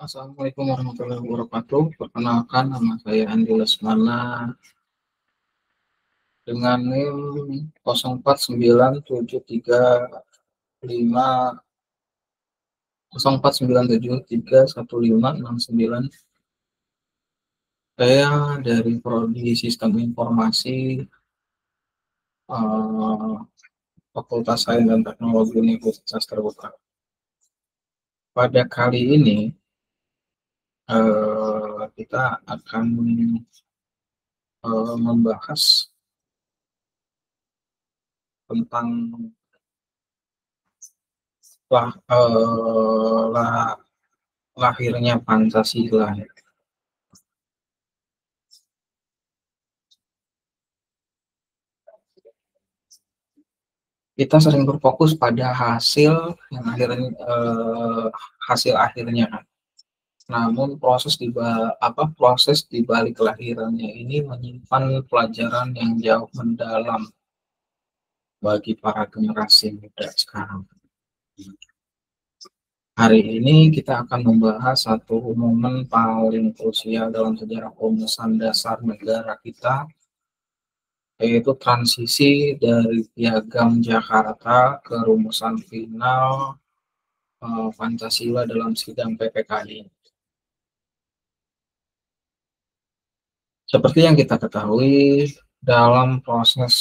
Assalamualaikum warahmatullahi wabarakatuh. Perkenalkan, nama saya Andi Lesmana dengan NIM 049735 Saya dari Prodi Sistem Informasi eh, Fakultas Sains dan Teknologi Universitas Terbuka. Pada kali ini kita akan membahas tentang lah, lahirnya Pancasila. Kita sering berfokus pada hasil akhirnya kan. Namun proses di balik kelahirannya ini menyimpan pelajaran yang jauh mendalam bagi para generasi muda sekarang. Hari ini kita akan membahas satu momen paling krusial dalam sejarah perumusan dasar negara kita, yaitu transisi dari Piagam Jakarta ke rumusan final Pancasila dalam sidang PPKI. Seperti yang kita ketahui, dalam proses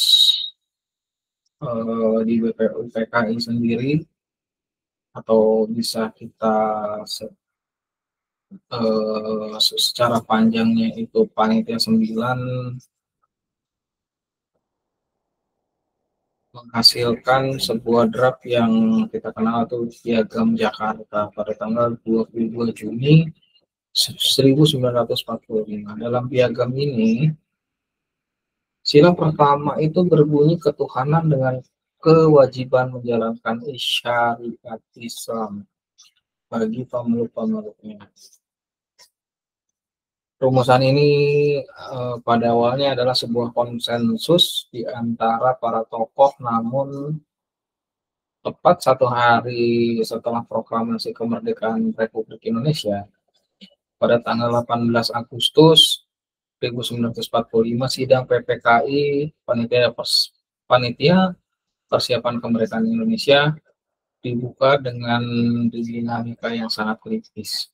di PPKI sendiri, atau bisa kita secara panjangnya itu Panitia 9 menghasilkan sebuah draft yang kita kenal itu Piagam Jakarta pada tanggal 22 Juni 1945. Dalam piagam ini, sila pertama itu berbunyi ketuhanan dengan kewajiban menjalankan syariat Islam bagi pemeluk-pemeluknya. Rumusan ini pada awalnya adalah sebuah konsensus di antara para tokoh, namun tepat satu hari setelah proklamasi kemerdekaan Republik Indonesia, pada tanggal 18 Agustus 1945, sidang PPKI Panitia Persiapan Kemerdekaan Indonesia dibuka dengan dinamika yang sangat kritis.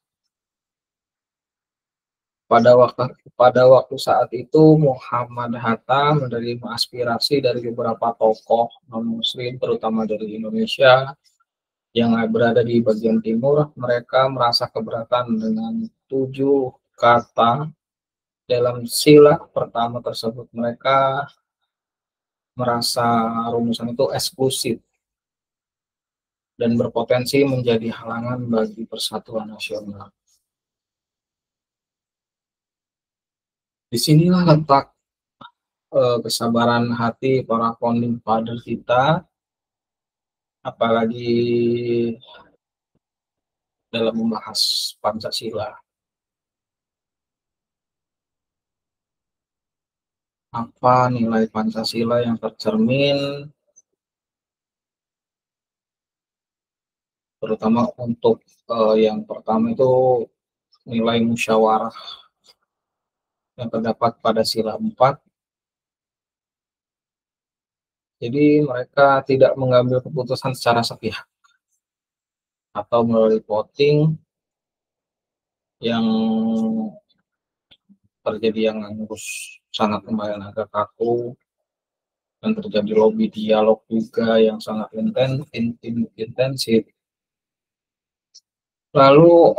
Pada waktu saat itu, Muhammad Hatta menerima aspirasi dari beberapa tokoh non-Muslim, terutama dari Indonesia yang berada di bagian timur. Mereka merasa keberatan dengan 7 kata dalam sila pertama tersebut. Mereka merasa rumusan itu eksklusif dan berpotensi menjadi halangan bagi persatuan nasional. Disinilah letak kesabaran hati para founding father kita, apalagi dalam membahas Pancasila. Apa nilai Pancasila yang tercermin, terutama untuk yang pertama itu nilai musyawarah yang terdapat pada sila 4. Jadi mereka tidak mengambil keputusan secara sepihak atau melalui voting yang terjadi yang sangat lumayan agak kaku, dan terjadi lobby dialog juga yang sangat intensif. Lalu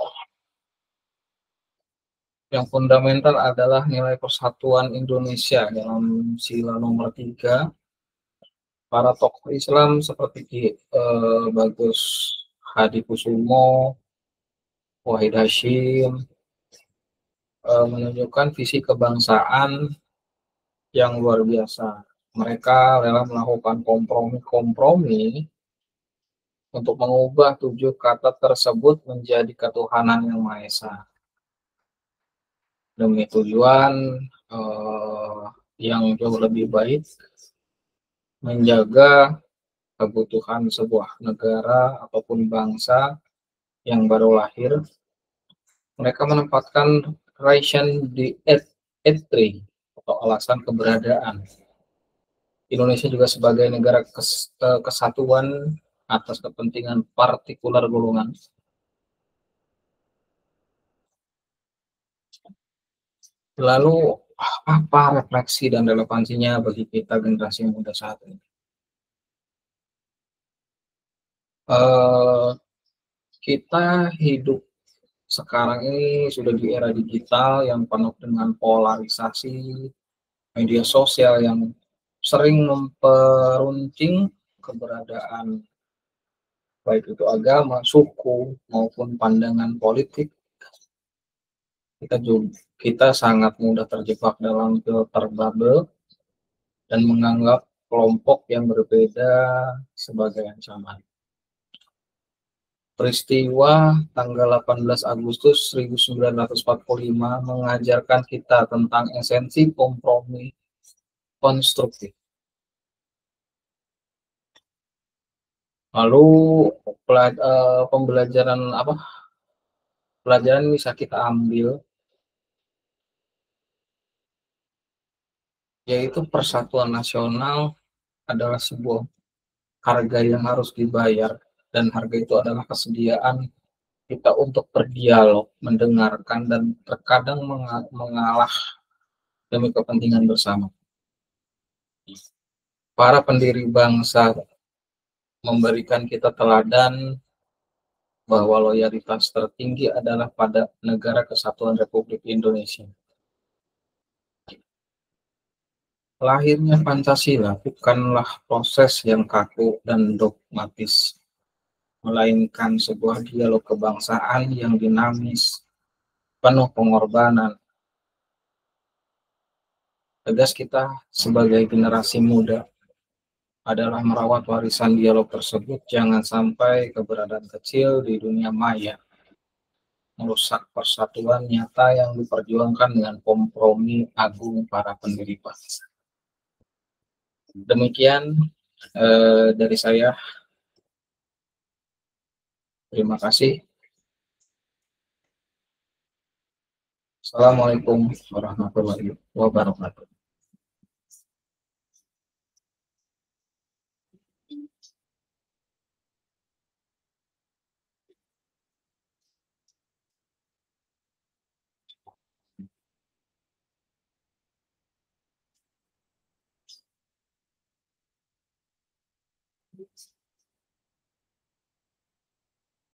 yang fundamental adalah nilai persatuan Indonesia dalam sila nomor 3. Para tokoh Islam seperti Bagus Hadikusumo, Wahid Hashim menunjukkan visi kebangsaan yang luar biasa. Mereka rela melakukan kompromi untuk mengubah 7 kata tersebut menjadi ketuhanan yang Maha Esa, demi tujuan yang jauh lebih baik, menjaga kebutuhan sebuah negara ataupun bangsa yang baru lahir Mereka menempatkan ration di E3 atau alasan keberadaan. Indonesia juga sebagai negara kesatuan atas kepentingan partikular golongan. Lalu apa refleksi dan relevansinya bagi kita generasi muda saat ini? Eh, kita hidup sekarang ini sudah di era digital yang penuh dengan polarisasi, media sosial yang sering memperuncing keberadaan baik itu agama, suku maupun pandangan politik. Kita sangat mudah terjebak dalam filter bubble dan menganggap kelompok yang berbeda sebagai ancaman. Peristiwa tanggal 18 Agustus 1945 mengajarkan kita tentang esensi kompromi konstruktif. Lalu pembelajaran apa? Pelajaran yang bisa kita ambil yaitu persatuan nasional adalah sebuah harga yang harus dibayar, dan harga itu adalah kesediaan kita untuk berdialog, mendengarkan, dan terkadang mengalah demi kepentingan bersama. Para pendiri bangsa memberikan kita teladan bahwa loyalitas tertinggi adalah pada Negara Kesatuan Republik Indonesia. Lahirnya Pancasila bukanlah proses yang kaku dan dogmatis, melainkan sebuah dialog kebangsaan yang dinamis, penuh pengorbanan. Tegas kita sebagai generasi muda adalah merawat warisan dialog tersebut, jangan sampai keberadaan kecil di dunia maya merusak persatuan nyata yang diperjuangkan dengan kompromi agung para pendiri bangsa. Demikian dari saya. Terima kasih. Assalamualaikum warahmatullahi wabarakatuh.